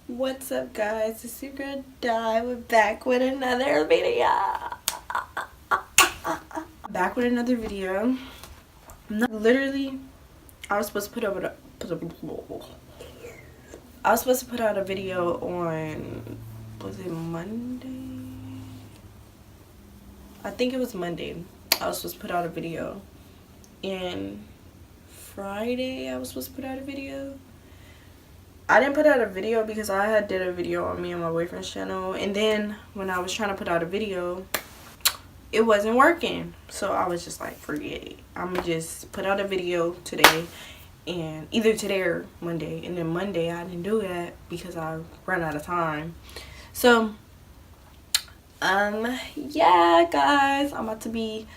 What's up, guys? It's your girl Di. We're back with another video. Back with another video. Literally, I was supposed to put out a video on, was it Monday? I think it was Monday. I was supposed to put out a video, and Friday I was supposed to put out a video. I didn't put out a video because I had did a video on me and my boyfriend's channel, and then when I was trying to put out a video, it wasn't working. So I was just like, forget it. I'm gonna just put out a video today, and either today or Monday. And then Monday I didn't do that because I ran out of time. So yeah, guys, I'm about to be,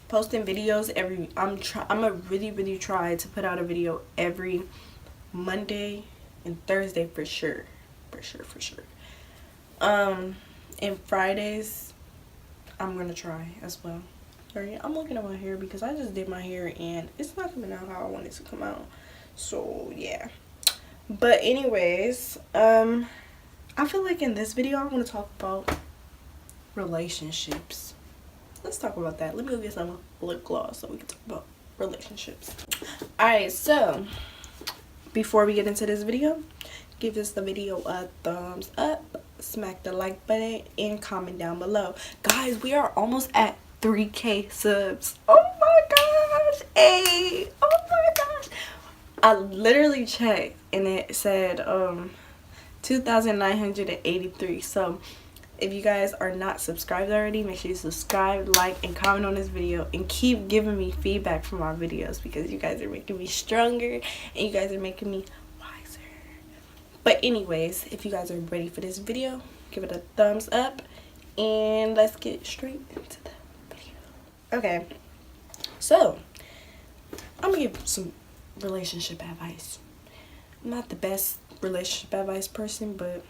posting videos every. I'm gonna really try to put out a video every Monday and Thursday for sure. And Fridays I'm gonna try as well. Sorry, I'm looking at my hair because I just did my hair and it's not coming out how I want it to come out. So yeah. But anyways, I feel like in this video I want to talk about relationships. Let's talk about that. Let me go get some lip gloss so we can talk about relationships. Alright, so before we get into this video, give this the video a thumbs up, smack the like button, and comment down below. Guys, we are almost at 3K subs. Oh my gosh. Hey, oh my gosh. I literally checked and it said 2,983. So if you guys are not subscribed already, make sure you subscribe, like, and comment on this video, and keep giving me feedback from my videos because you guys are making me stronger and you guys are making me wiser. But anyways, if you guys are ready for this video, give it a thumbs up and let's get straight into the video. Okay, so I'm gonna give some relationship advice. I'm not the best relationship advice person, but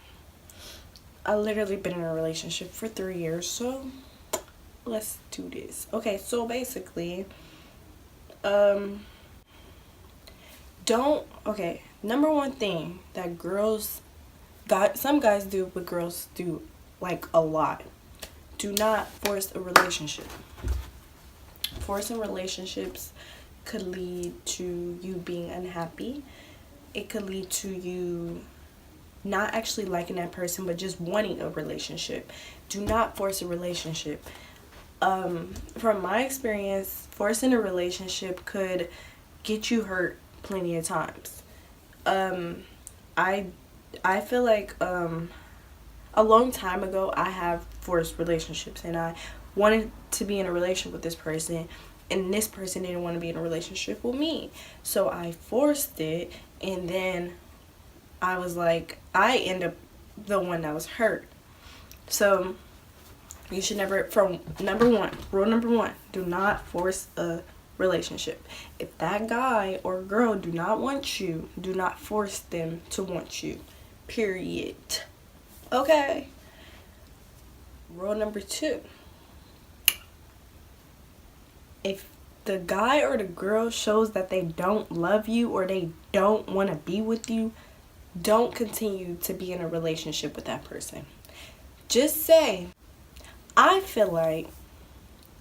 I literally been in a relationship for 3 years, so let's do this. Okay, so basically, number one thing that some guys do, but girls do like a lot. Do not force a relationship. Forcing relationships could lead to you being unhappy. It could lead to you not actually liking that person, but just wanting a relationship. Do not force a relationship. From my experience, forcing a relationship could get you hurt plenty of times. I feel like a long time ago I have forced relationships, and I wanted to be in a relationship with this person, and this person didn't want to be in a relationship with me, so I forced it, and then I was like, I end up the one that was hurt. So you should never, rule number one, do not force a relationship. If that guy or girl do not want you, do not force them to want you, period. Okay. Rule number two, if the guy or the girl shows that they don't love you or they don't want to be with you, don't continue to be in a relationship with that person. Just say,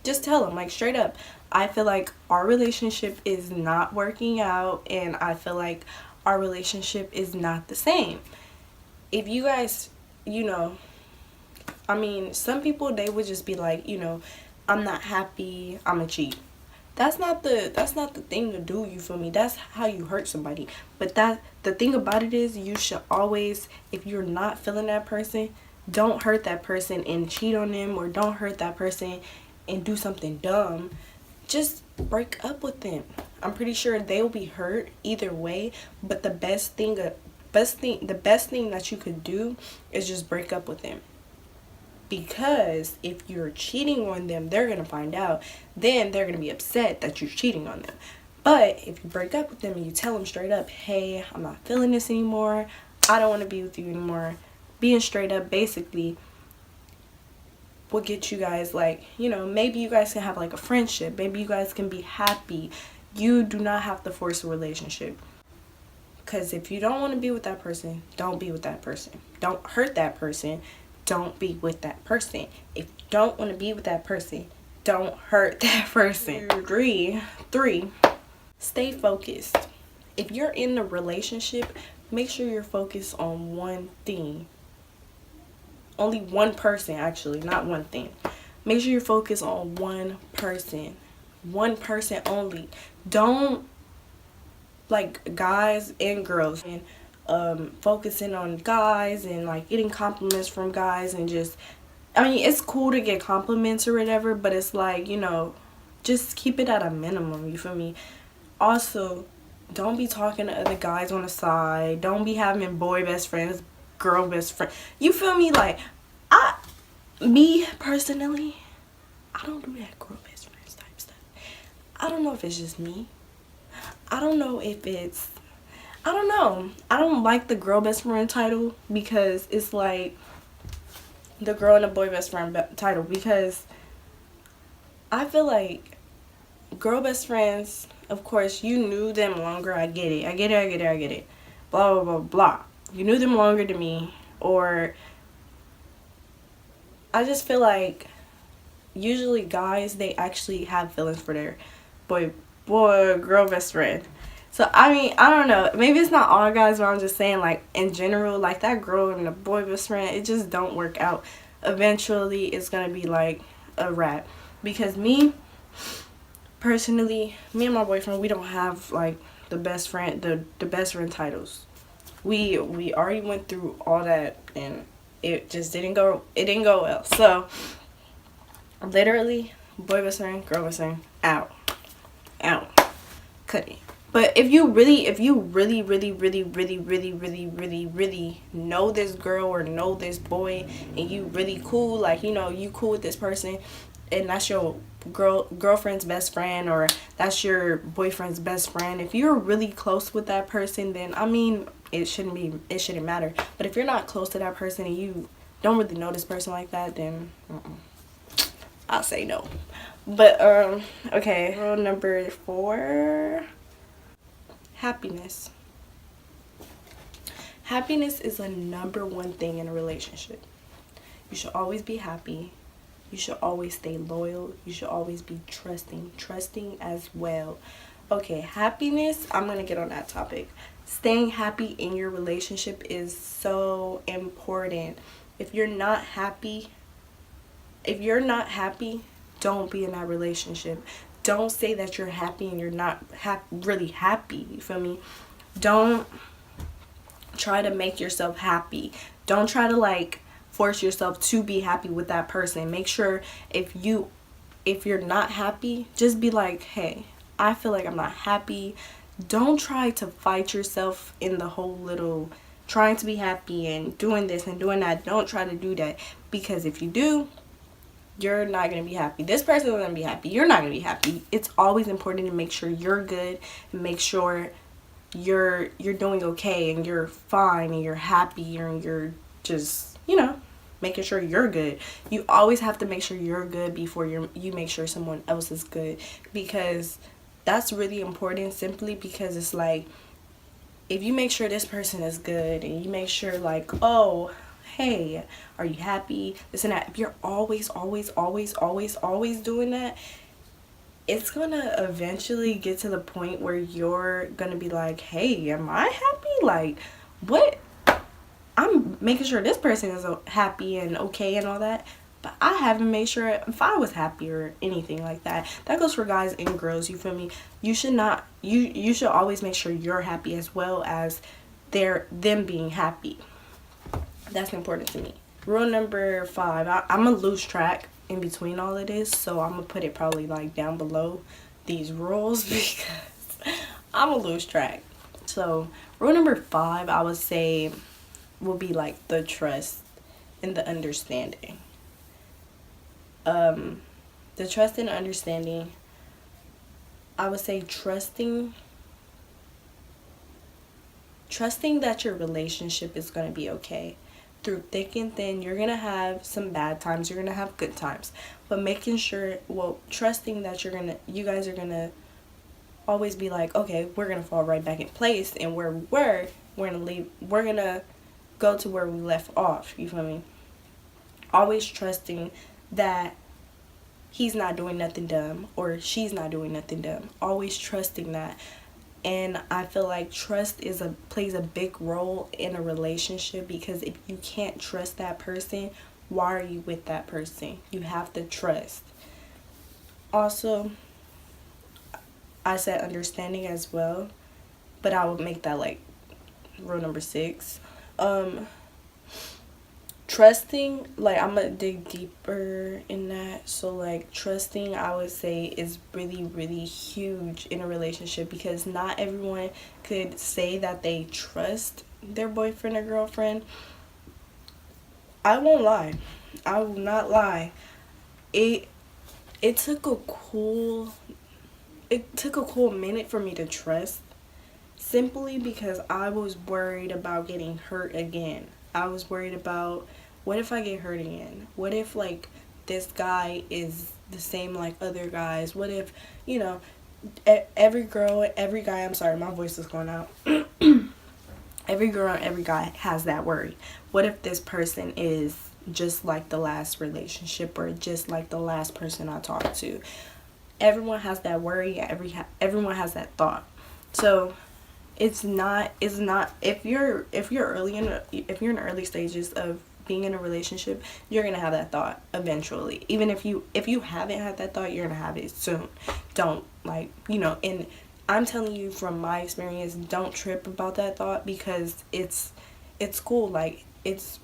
just tell them, like, straight up, I feel like our relationship is not working out, and I feel like our relationship is not the same. If you guys, some people, they would just be like, I'm not happy, I'm a cheat. That's not the thing to do, you feel me? That's how you hurt somebody. But the thing about it is, you should always, if you're not feeling that person, don't hurt that person and cheat on them, or don't hurt that person and do something dumb. Just break up with them. I'm pretty sure they'll be hurt either way, but the best thing that you could do is just break up with them. Because if you're cheating on them, they're going to find out. Then they're going to be upset that you're cheating on them. But if you break up with them and you tell them straight up, hey, I'm not feeling this anymore, I don't want to be with you anymore. Being straight up basically will get you guys, like, maybe you guys can have like a friendship. Maybe you guys can be happy. You do not have to force a relationship. Because if you don't want to be with that person, don't be with that person. Don't hurt that person. Don't be with that person. If you don't want to be with that person, don't hurt that person. Three, stay focused. If you're in a relationship, make sure you're focused on one thing. Only one person, actually, not one thing. Make sure you're focused on one person. One person only. Don't, like, guys and girls, and focusing on guys and like getting compliments from guys, and just, I mean, it's cool to get compliments or whatever, but it's like, you know, just keep it at a minimum, you feel me? Also, don't be talking to other guys on the side. Don't be having boy best friends, girl best friend. You feel me? Like, me personally, I don't do that girl best friends type stuff. I don't know if it's just me. I don't know if it's, I don't know. I don't like the girl best friend title, because it's like the girl and the boy best friend title, because I feel like girl best friends, of course, you knew them longer. I get it. Blah, blah, blah, blah. You knew them longer than me. Or I just feel like usually guys, they actually have feelings for their girl best friend. So, I mean, I don't know. Maybe it's not all guys, but I'm just saying, like, in general, like, that girl and the boy best friend, it just don't work out. Eventually, it's going to be, like, a wrap. Because me, personally, me and my boyfriend, we don't have, like, the best friend, the best friend titles. We already went through all that, and it just didn't go well. So, literally, boy best friend, girl best friend, out. Cut it. But if you really know this girl or know this boy, and you really cool, like, you know, you cool with this person, and that's your girlfriend's best friend, or that's your boyfriend's best friend, if you're really close with that person, then, I mean, it shouldn't matter. But if you're not close to that person and you don't really know this person like that, then I'll say no. But okay, rule number 4. Happiness. Happiness is the number one thing in a relationship. You should always be happy. You should always stay loyal. You should always be trusting as well. Okay, happiness, I'm going to get on that topic. Staying happy in your relationship is so important. If you're not happy, don't be in that relationship. Don't say that you're happy and you're not really happy. You feel me? Don't try to make yourself happy. Don't try to, like, force yourself to be happy with that person. Make sure if you're not happy, just be like, hey, I feel like I'm not happy. Don't try to fight yourself in the whole little trying to be happy and doing this and doing that. Don't try to do that, because if you do, you're not going to be happy. This person is going to be happy. You're not going to be happy. It's always important to make sure you're good and make sure you're doing okay and you're fine and you're happy and you're just, you know, making sure you're good. You always have to make sure you're good before you make sure someone else is good, because that's really important, simply because it's like, if you make sure this person is good and you make sure, like, oh, hey, are you happy, this and that, if you're always doing that, it's gonna eventually get to the point where you're gonna be like, hey, am I happy? Like, what? I'm making sure this person is happy and okay and all that, but I haven't made sure if I was happy or anything like that. That goes for guys and girls, you feel me? You should not, you should always make sure you're happy as well as them being happy. That's important to me. Rule number 5. I'm gonna lose track in between all of this, so I'm gonna put it probably like down below these rules because I'm gonna lose track. So rule number 5, I would say, will be like the trust and the understanding. The trust and understanding, I would say trusting that your relationship is going to be okay. Through thick and thin, you're going to have some bad times, you're going to have good times, but making sure, trusting that you guys are going to always be like, okay, we're gonna fall right back in place, and where we were, we're gonna go to where we left off. You feel me? Always trusting that he's not doing nothing dumb or she's not doing nothing dumb. Always trusting that. And I feel like trust plays a big role in a relationship, because if you can't trust that person, why are you with that person? You have to trust. Also, I said understanding as well, but I would make that like rule number 6. Trusting, like, I'm gonna dig deeper in that. So like trusting, I would say, is really, really huge in a relationship, because not everyone could say that they trust their boyfriend or girlfriend. I won't lie, I will not lie, it it took a cool minute for me to trust, simply because I was worried about getting hurt again. I was worried about, what if I get hurt again? What if, like, this guy is the same like other guys? What if, every guy, I'm sorry, my voice is going out. Every girl and every guy has that worry. What if this person is just like the last relationship, or just like the last person I talked to? Everyone has that worry. Everyone has that thought. So it's not if you're in the early stages of being in a relationship, you're gonna have that thought eventually. Even if you haven't had that thought, you're gonna have it soon. Don't, and I'm telling you from my experience, don't trip about that thought, because it's cool. Like, it's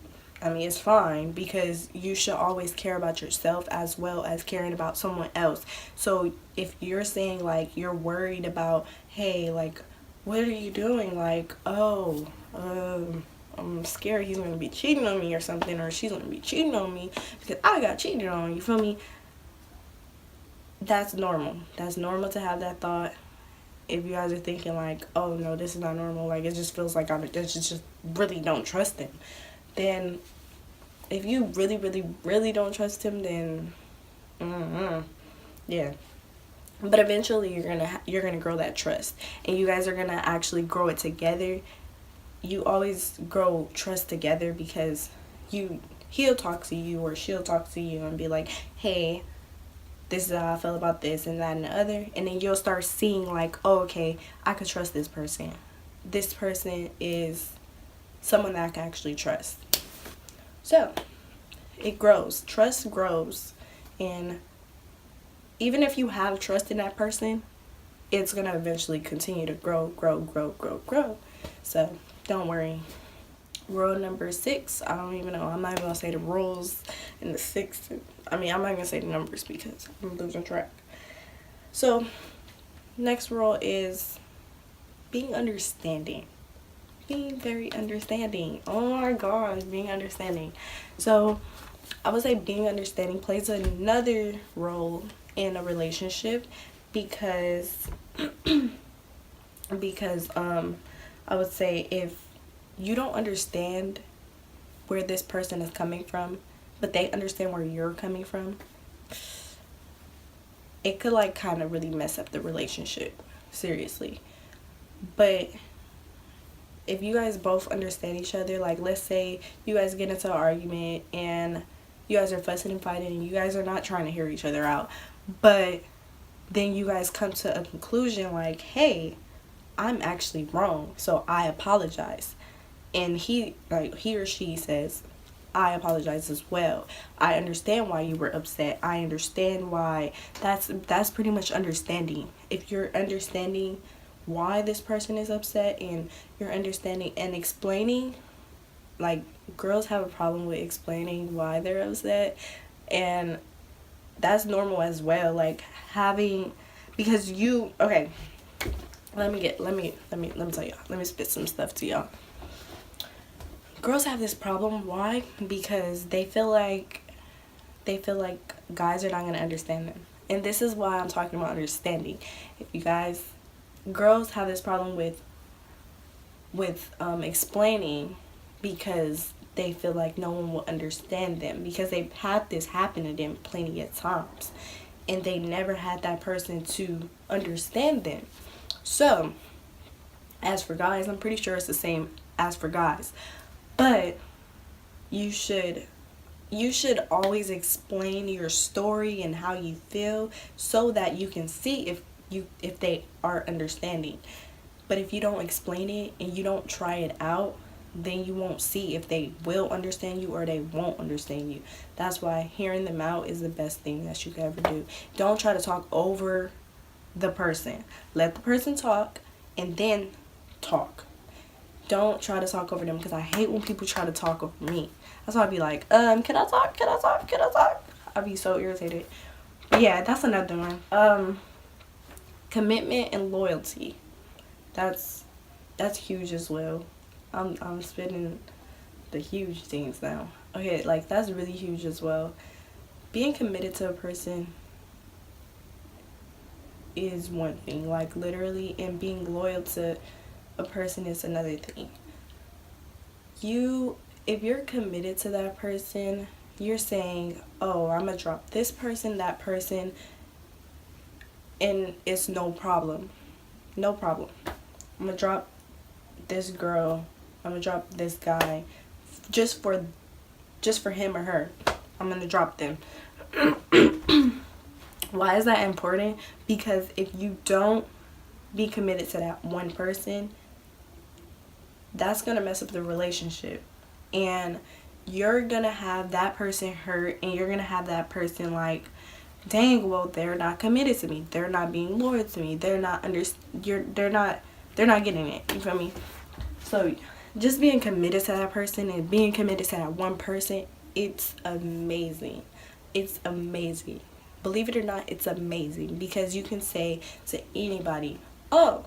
fine, because you should always care about yourself as well as caring about someone else. So if you're saying, like, you're worried about, hey, like, what are you doing? Like, oh, I'm scared he's going to be cheating on me or something, or she's going to be cheating on me because I got cheated on, you feel me? That's normal. That's normal to have that thought. If you guys are thinking, like, oh, no, this is not normal, like, it just feels like I just really don't trust him, then if you really, really, really don't trust him, then, yeah. But eventually you're gonna grow that trust, and you guys are gonna actually grow it together. You always grow trust together, because he'll talk to you or she'll talk to you and be like, hey, this is how I feel about this and that and the other, and then you'll start seeing, like, oh, okay, I could trust this person. This person is someone that I can actually trust. So it grows. Trust grows, and even if you have trust in that person, it's going to eventually continue to grow. So don't worry. Rule number 6, I don't even know. I'm not even going to say the rules in the 6. I'm not going to say the numbers because I'm losing track. So next rule is being understanding. Being very understanding. Oh my gosh, being understanding. So I would say being understanding plays another role in a relationship, because I would say, if you don't understand where this person is coming from, but they understand where you're coming from, it could, like, kind of really mess up the relationship, seriously. But if you guys both understand each other, like, let's say you guys get into an argument and you guys are fussing and fighting and you guys are not trying to hear each other out, but then you guys come to a conclusion like, hey, I'm actually wrong, so I apologize. And he or she says, I apologize as well. I understand why you were upset. I understand why. That's pretty much understanding. If you're understanding why this person is upset, and you're understanding and explaining, like, girls have a problem with explaining why they're upset, and that's normal as well. Like, because okay, let me tell y'all. Let me spit some stuff to y'all. Girls have this problem. Why? Because they feel like guys are not going to understand them. And this is why I'm talking about understanding. Girls have this problem with explaining, because they feel like no one will understand them, because they've had this happen to them plenty of times, and they never had that person to understand them. So as for guys, I'm pretty sure it's the same as for guys, but you should always explain your story and how you feel so that you can see if they are understanding. But if you don't explain it and you don't try it out, then you won't see if they will understand you or they won't understand you. That's why hearing them out is the best thing that you could ever do. Don't try to talk over the person. Let the person talk and then talk. Don't try to talk over them, because I hate when people try to talk over me. That's why I'd be like, can I talk? Can I talk? Can I talk? I'd be so irritated. But yeah, that's another one. Commitment and loyalty. That's huge as well. I'm spitting the huge things now. Okay, like that's really huge as well. Being committed to a person is one thing, like literally, and being loyal to a person is another thing. If you're committed to that person, you're saying, oh, I'm gonna drop this person, that person, and it's no problem. I'm gonna drop this girl, I'm gonna drop this guy just for him or her. I'm gonna drop them. Why is that important? Because if you don't be committed to that one person, that's gonna mess up the relationship, and you're gonna have that person hurt, and you're gonna have that person like, dang, well, they're not committed to me, they're not being loyal to me, they're not getting it, you feel me? So just being committed to that person and being committed to that one person, it's amazing. It's amazing. Believe it or not, it's amazing, because you can say to anybody, oh,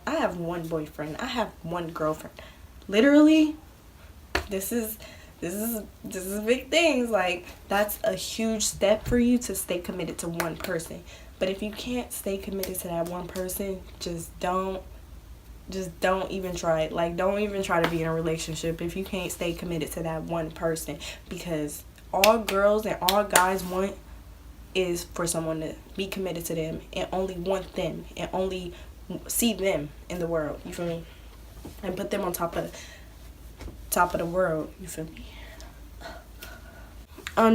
I have one boyfriend, I have one girlfriend. Literally, this is big things. Like, that's a huge step for you to stay committed to one person. But if you can't stay committed to that one person, just don't even try it. Like, don't even try to be in a relationship if you can't stay committed to that one person, because all girls and all guys want is for someone to be committed to them and only want them and only see them in the world, you feel me? And put them on top of the world, you feel me?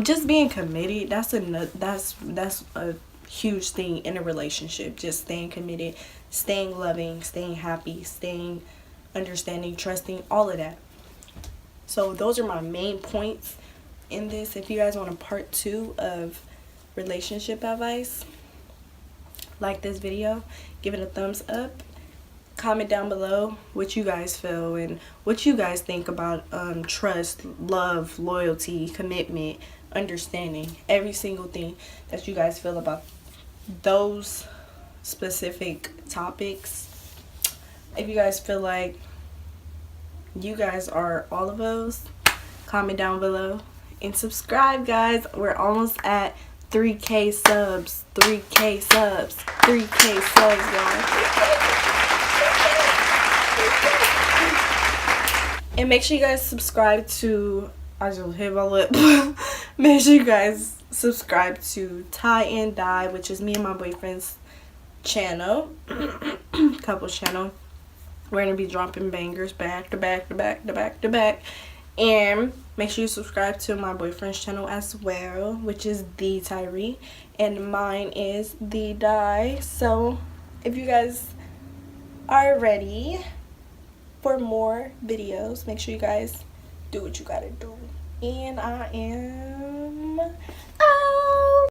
Just being committed, that's a huge thing in a relationship. Just staying committed, staying loving, staying happy, staying understanding, trusting, all of that. So those are my main points in this. If you guys want a part 2 of relationship advice, like this video, give it a thumbs up, comment down below what you guys feel and what you guys think about trust, love, loyalty, commitment, understanding, every single thing that you guys feel about those specific topics. If you guys feel like you guys are all of those, comment down below and subscribe, guys. We're almost at 3K subs, 3K subs, 3K subs, guys. And make sure you guys subscribe to, I just hit my lip. Make sure you guys subscribe to Tie and Die, which is me and my boyfriend's channel, couple channel. We're gonna be dropping bangers back to back to back to back to back. And make sure you subscribe to my boyfriend's channel as well, which is The Tyree, and mine is The Die. So if you guys are ready for more videos, make sure you guys do what you gotta do. And I am